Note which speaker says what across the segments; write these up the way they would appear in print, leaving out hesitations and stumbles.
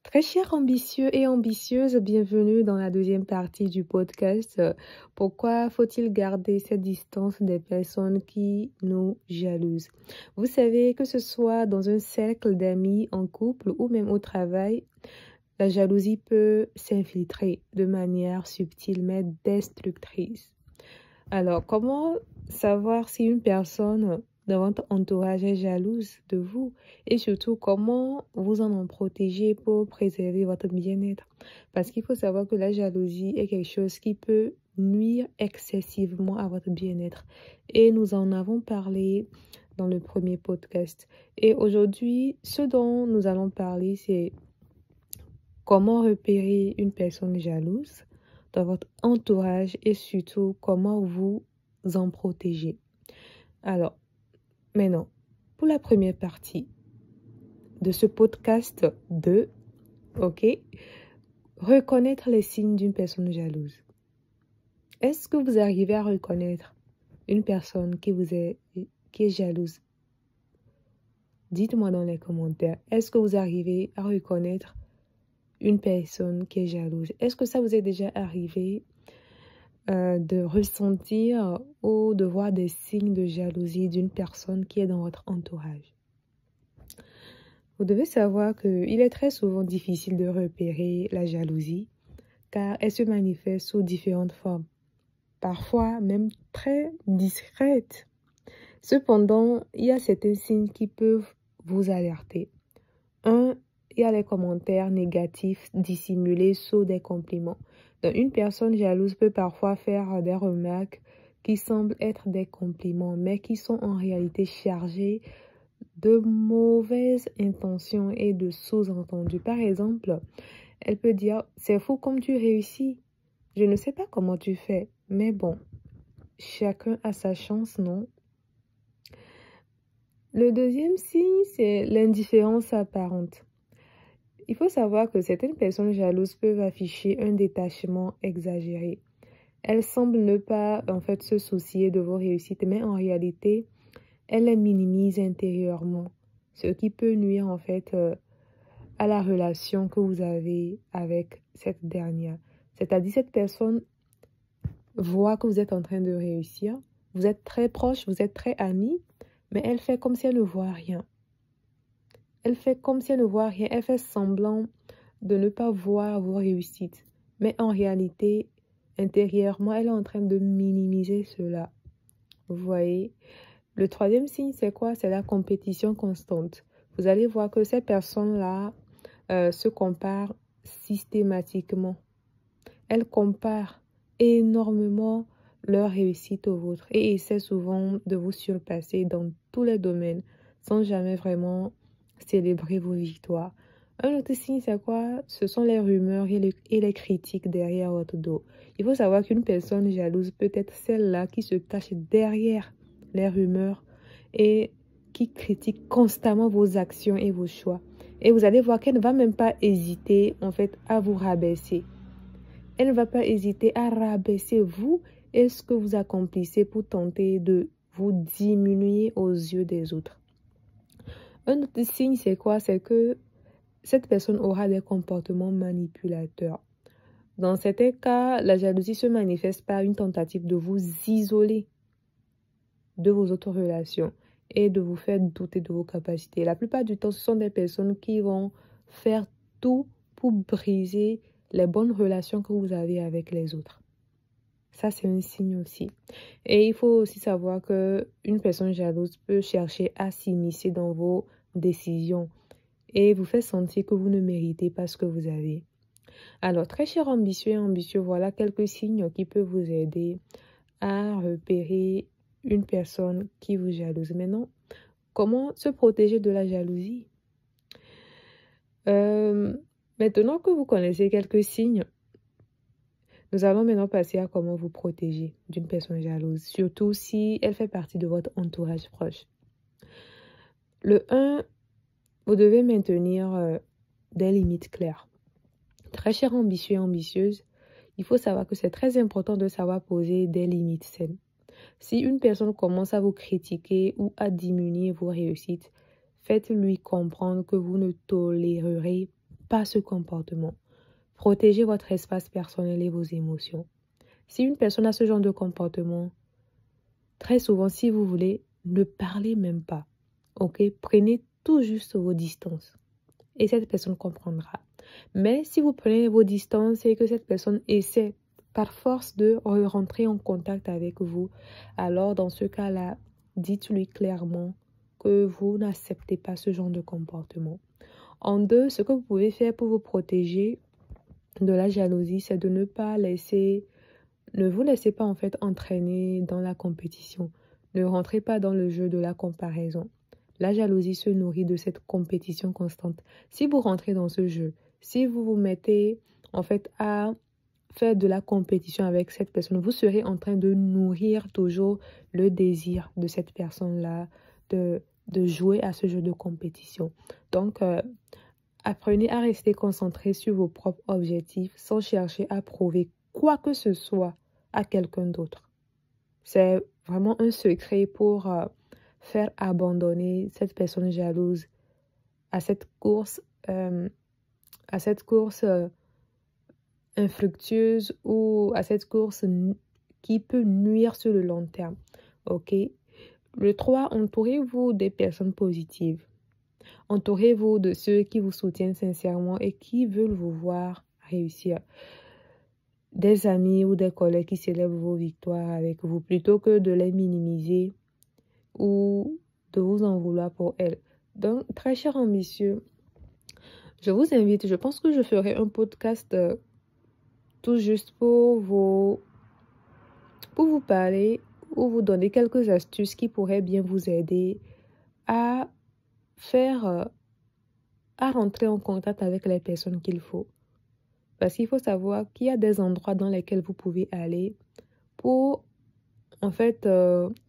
Speaker 1: Très chers ambitieux et ambitieuses, bienvenue dans la deuxième partie du podcast. Pourquoi faut-il garder cette distance des personnes qui nous jalousent? Vous savez, que ce soit dans un cercle d'amis, en couple ou même au travail, la jalousie peut s'infiltrer de manière subtile mais destructrice. Alors, comment savoir si une personne dans votre entourage est jalouse de vous et surtout comment vous en protéger pour préserver votre bien-être? Parce qu'il faut savoir que la jalousie est quelque chose qui peut nuire excessivement à votre bien-être. Et nous en avons parlé dans le premier podcast. Et aujourd'hui, ce dont nous allons parler, c'est comment repérer une personne jalouse dans votre entourage et surtout comment vous en protéger. Alors, maintenant, pour la première partie de ce podcast 2, ok, reconnaître les signes d'une personne jalouse. Est-ce que vous arrivez à reconnaître une personne qui est jalouse? Dites-moi dans les commentaires, est-ce que vous arrivez à reconnaître une personne qui est jalouse? Est-ce que ça vous est déjà arrivé de ressentir ou de voir des signes de jalousie d'une personne qui est dans votre entourage? Vous devez savoir qu'il est très souvent difficile de repérer la jalousie car elle se manifeste sous différentes formes, parfois même très discrètes. Cependant, il y a certains signes qui peuvent vous alerter. Un, il y a les commentaires négatifs dissimulés sous des compliments. Donc, une personne jalouse peut parfois faire des remarques qui semblent être des compliments, mais qui sont en réalité chargées de mauvaises intentions et de sous-entendus. Par exemple, elle peut dire « C'est fou comme tu réussis. Je ne sais pas comment tu fais, mais bon, chacun a sa chance, non ?» Le deuxième signe, c'est l'indifférence apparente. Il faut savoir que certaines personnes jalouses peuvent afficher un détachement exagéré. Elles semblent ne pas se soucier de vos réussites, mais en réalité, elles les minimisent intérieurement, ce qui peut nuire à la relation que vous avez avec cette dernière. C'est-à-dire cette personne voit que vous êtes en train de réussir, vous êtes très proches, vous êtes très amis, mais elle fait comme si elle ne voit rien. Elle fait comme si elle ne voit rien, elle fait semblant de ne pas voir vos réussites. Mais en réalité, intérieurement, elle est en train de minimiser cela. Vous voyez? Le troisième signe, c'est quoi? C'est la compétition constante. Vous allez voir que ces personnes-là se comparent systématiquement. Elles comparent énormément leur réussite aux vôtres et essaient souvent de vous surpasser dans tous les domaines sans jamais vraiment célébrer vos victoires. Un autre signe, c'est quoi? Ce sont les rumeurs et les critiques derrière votre dos. Il faut savoir qu'une personne jalouse peut être celle-là qui se cache derrière les rumeurs et qui critique constamment vos actions et vos choix. Et vous allez voir qu'elle ne va même pas hésiter à vous rabaisser. Elle ne va pas hésiter à rabaisser vous et ce que vous accomplissez pour tenter de vous diminuer aux yeux des autres. Un autre signe, c'est quoi? C'est que cette personne aura des comportements manipulateurs. Dans certains cas, la jalousie se manifeste par une tentative de vous isoler de vos autres relations et de vous faire douter de vos capacités. La plupart du temps, ce sont des personnes qui vont faire tout pour briser les bonnes relations que vous avez avec les autres. Ça, c'est un signe aussi. Et il faut aussi savoir qu'une personne jalouse peut chercher à s'immiscer dans vos décisions et vous faire sentir que vous ne méritez pas ce que vous avez. Alors, très cher ambitieux et ambitieux, voilà quelques signes qui peuvent vous aider à repérer une personne qui vous jalouse. Maintenant, comment se protéger de la jalousie? Maintenant que vous connaissez quelques signes, nous allons maintenant passer à comment vous protéger d'une personne jalouse, surtout si elle fait partie de votre entourage proche. Le 1, vous devez maintenir des limites claires. Très cher ambitieux et ambitieuse, il faut savoir que c'est très important de savoir poser des limites saines. Si une personne commence à vous critiquer ou à diminuer vos réussites, faites-lui comprendre que vous ne tolérerez pas ce comportement. Protégez votre espace personnel et vos émotions. Si une personne a ce genre de comportement, très souvent, si vous voulez, ne parlez même pas. Ok? Prenez tout juste vos distances. Et cette personne comprendra. Mais si vous prenez vos distances et que cette personne essaie par force de rentrer en contact avec vous, alors dans ce cas-là, dites-lui clairement que vous n'acceptez pas ce genre de comportement. En deux, ce que vous pouvez faire pour vous protéger de la jalousie, c'est de ne vous laissez pas en fait entraîner dans la compétition. Ne rentrez pas dans le jeu de la comparaison. La jalousie se nourrit de cette compétition constante. Si vous rentrez dans ce jeu, si vous vous mettez en fait à faire de la compétition avec cette personne, vous serez en train de nourrir toujours le désir de cette personne-là de jouer à ce jeu de compétition. Donc, apprenez à rester concentré sur vos propres objectifs sans chercher à prouver quoi que ce soit à quelqu'un d'autre. C'est vraiment un secret pour faire abandonner cette personne jalouse à cette course infructueuse ou à cette course qui peut nuire sur le long terme. Ok? Le 3, entourez-vous des personnes positives. Entourez-vous de ceux qui vous soutiennent sincèrement et qui veulent vous voir réussir. Des amis ou des collègues qui célèbrent vos victoires avec vous plutôt que de les minimiser ou de vous en vouloir pour elles. Donc, très cher ambitieux, je vous invite, je pense que je ferai un podcast tout juste pour vous parler ou vous donner quelques astuces qui pourraient bien vous aider à à rentrer en contact avec les personnes qu'il faut. Parce qu'il faut savoir qu'il y a des endroits dans lesquels vous pouvez aller pour, en fait,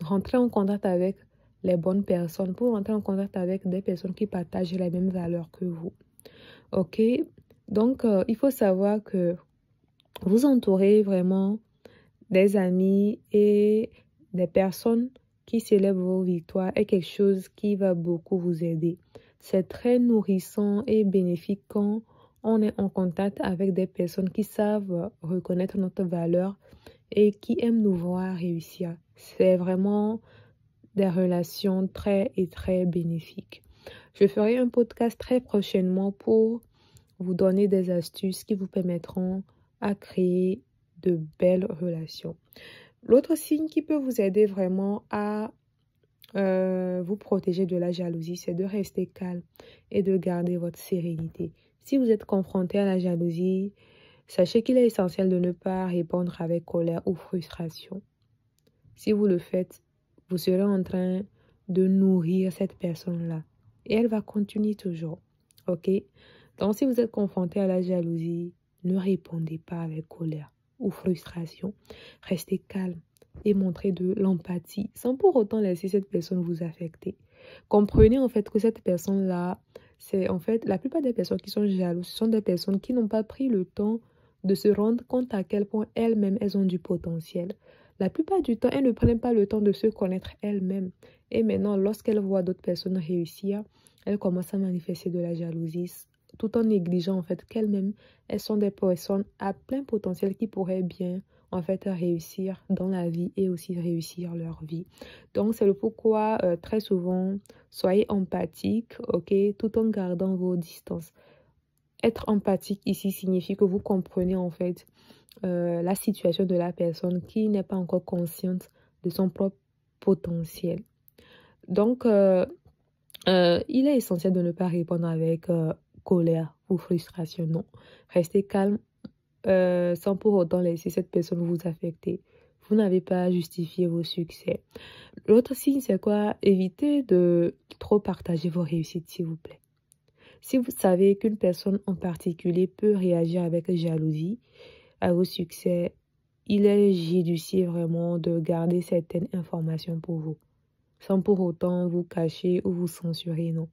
Speaker 1: rentrer en contact avec les bonnes personnes, pour rentrer en contact avec des personnes qui partagent les mêmes valeurs que vous. Ok? Donc, il faut savoir que vous entourez vraiment des amis et des personnes qui célèbrent vos victoires est quelque chose qui va beaucoup vous aider. C'est très nourrissant et bénéfique quand on est en contact avec des personnes qui savent reconnaître notre valeur et qui aiment nous voir réussir. C'est vraiment des relations très bénéfiques. Je ferai un podcast très prochainement pour vous donner des astuces qui vous permettront à créer de belles relations. L'autre signe qui peut vous aider vraiment à vous protéger de la jalousie, c'est de rester calme et de garder votre sérénité. Si vous êtes confronté à la jalousie, sachez qu'il est essentiel de ne pas répondre avec colère ou frustration. Si vous le faites, vous serez en train de nourrir cette personne-là et elle va continuer toujours. Ok? Donc, si vous êtes confronté à la jalousie, ne répondez pas avec colère ou frustration. Restez calme et montrez de l'empathie sans pour autant laisser cette personne vous affecter. Comprenez en fait que cette personne-là, c'est en fait la plupart des personnes qui sont jalouses, ce sont des personnes qui n'ont pas pris le temps de se rendre compte à quel point elles-mêmes elles ont du potentiel. La plupart du temps, elles ne prennent pas le temps de se connaître elles-mêmes. Et maintenant, lorsqu'elles voient d'autres personnes réussir, elles commencent à manifester de la jalousie tout en négligeant en fait qu'elles-mêmes, elles sont des personnes à plein potentiel qui pourraient bien en fait réussir dans la vie et aussi réussir leur vie. Donc c'est le pourquoi très souvent soyez empathique, ok, tout en gardant vos distances. Être empathique ici signifie que vous comprenez en fait la situation de la personne qui n'est pas encore consciente de son propre potentiel. Donc il est essentiel de ne pas répondre avec colère ou frustration, non. Restez calme sans pour autant laisser cette personne vous affecter. Vous n'avez pas à justifier vos succès. L'autre signe, c'est quoi? Évitez de trop partager vos réussites, s'il vous plaît. Si vous savez qu'une personne en particulier peut réagir avec jalousie à vos succès, il est judicieux vraiment de garder certaines informations pour vous, sans pour autant vous cacher ou vous censurer, non.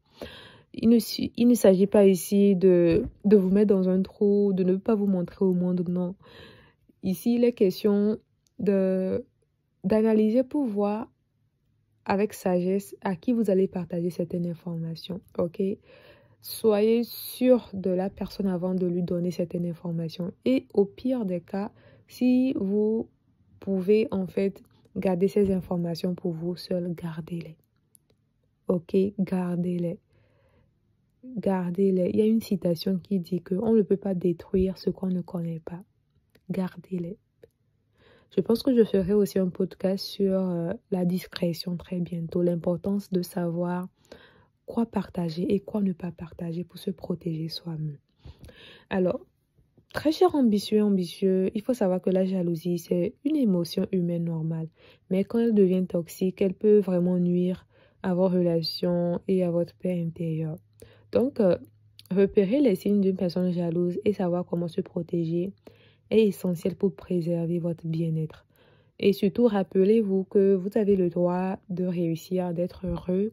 Speaker 1: Il ne s'agit pas ici de vous mettre dans un trou, de ne pas vous montrer au monde, non. Ici, il est question d'analyser pour voir avec sagesse à qui vous allez partager certaines informations, ok? soyez sûr de la personne avant de lui donner certaines informations. Et au pire des cas, si vous pouvez en fait garder ces informations pour vous seul, gardez-les. Ok, gardez-les. Gardez-les. Il y a une citation qui dit qu'on ne peut pas détruire ce qu'on ne connaît pas. Gardez-les. Je pense que je ferai aussi un podcast sur la discrétion très bientôt, l'importance de savoir quoi partager et quoi ne pas partager pour se protéger soi-même. Alors, très cher ambitieux, il faut savoir que la jalousie, c'est une émotion humaine normale. Mais quand elle devient toxique, elle peut vraiment nuire à vos relations et à votre paix intérieure. Donc, repérer les signes d'une personne jalouse et savoir comment se protéger est essentiel pour préserver votre bien-être. Et surtout, rappelez-vous que vous avez le droit de réussir, d'être heureux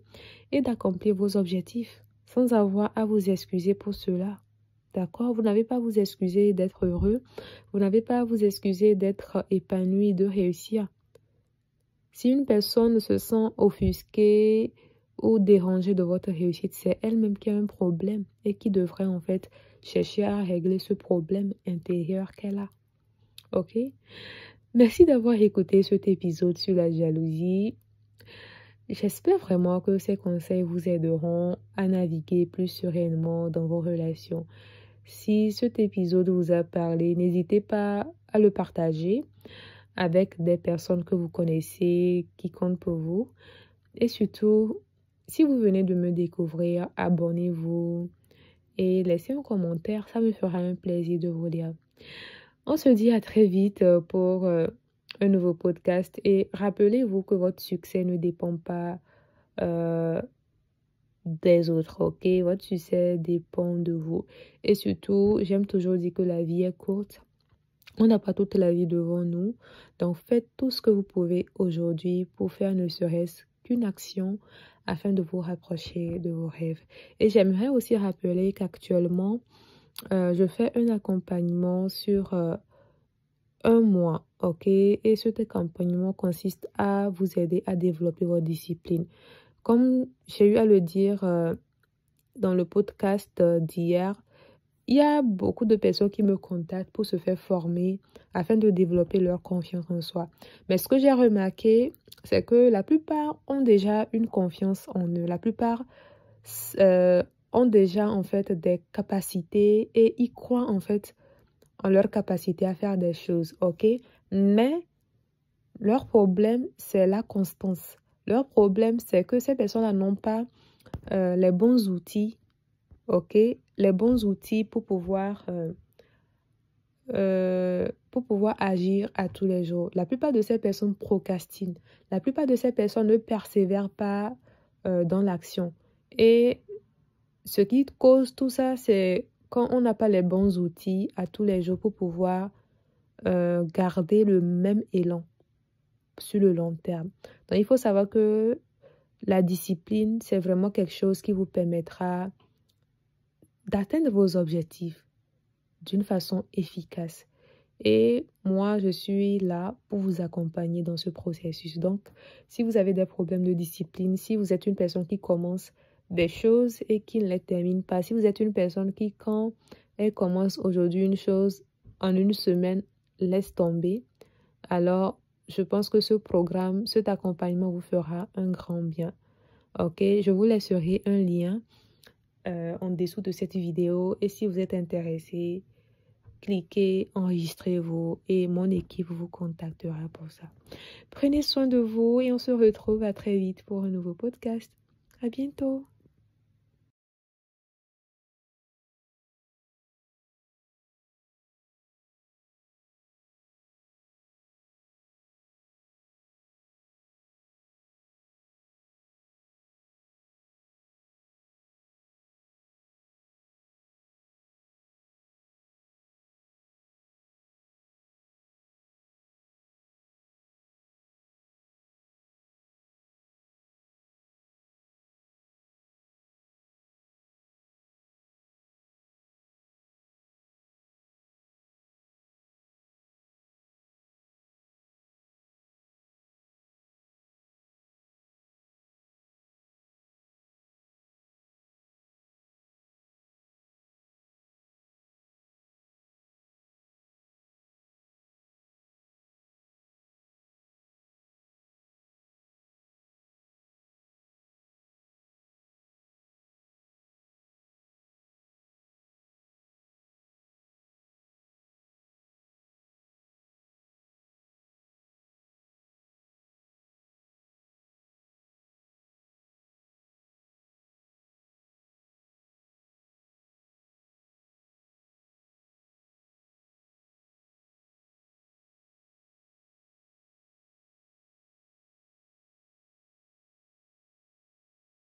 Speaker 1: et d'accomplir vos objectifs sans avoir à vous excuser pour cela. D'accord? Vous n'avez pas à vous excuser d'être heureux. Vous n'avez pas à vous excuser d'être épanoui, de réussir. Si une personne se sent offusquée ou dérangée de votre réussite, c'est elle-même qui a un problème et qui devrait en fait chercher à régler ce problème intérieur qu'elle a. Ok? Merci d'avoir écouté cet épisode sur la jalousie. J'espère vraiment que ces conseils vous aideront à naviguer plus sereinement dans vos relations. Si cet épisode vous a parlé, n'hésitez pas à le partager avec des personnes que vous connaissez, qui comptent pour vous. Et surtout, si vous venez de me découvrir, abonnez-vous et laissez un commentaire. Ça me fera un plaisir de vous lire. On se dit à très vite pour un nouveau podcast. Et rappelez-vous que votre succès ne dépend pas des autres, ok? Votre succès dépend de vous. Et surtout, j'aime toujours dire que la vie est courte. On n'a pas toute la vie devant nous. Donc, faites tout ce que vous pouvez aujourd'hui pour faire ne serait-ce qu'une action afin de vous rapprocher de vos rêves. Et j'aimerais aussi rappeler qu'actuellement, je fais un accompagnement sur un mois, ok? Et cet accompagnement consiste à vous aider à développer votre discipline. Comme j'ai eu à le dire dans le podcast d'hier, il y a beaucoup de personnes qui me contactent pour se faire former afin de développer leur confiance en soi. Mais ce que j'ai remarqué, c'est que la plupart ont déjà une confiance en eux. La plupart ont déjà en fait des capacités et ils croient en fait en leur capacité à faire des choses, ok? Mais leur problème, c'est la constance. Leur problème, c'est que ces personnes-là n'ont pas les bons outils, ok? Les bons outils pour pouvoir agir à tous les jours. La plupart de ces personnes procrastinent. La plupart de ces personnes ne persévèrent pas dans l'action. Et ce qui cause tout ça, c'est quand on n'a pas les bons outils à tous les jours pour pouvoir garder le même élan sur le long terme. Donc, il faut savoir que la discipline, c'est vraiment quelque chose qui vous permettra d'atteindre vos objectifs d'une façon efficace. Et moi, je suis là pour vous accompagner dans ce processus. Donc, si vous avez des problèmes de discipline, si vous êtes une personne qui commence des choses et qui ne les termine pas, si vous êtes une personne qui, quand elle commence aujourd'hui une chose, en une semaine, laisse tomber, alors je pense que ce programme, cet accompagnement vous fera un grand bien. Ok, je vous laisserai un lien en dessous de cette vidéo et si vous êtes intéressé, cliquez, enregistrez-vous et mon équipe vous contactera pour ça. Prenez soin de vous et on se retrouve à très vite pour un nouveau podcast. À bientôt.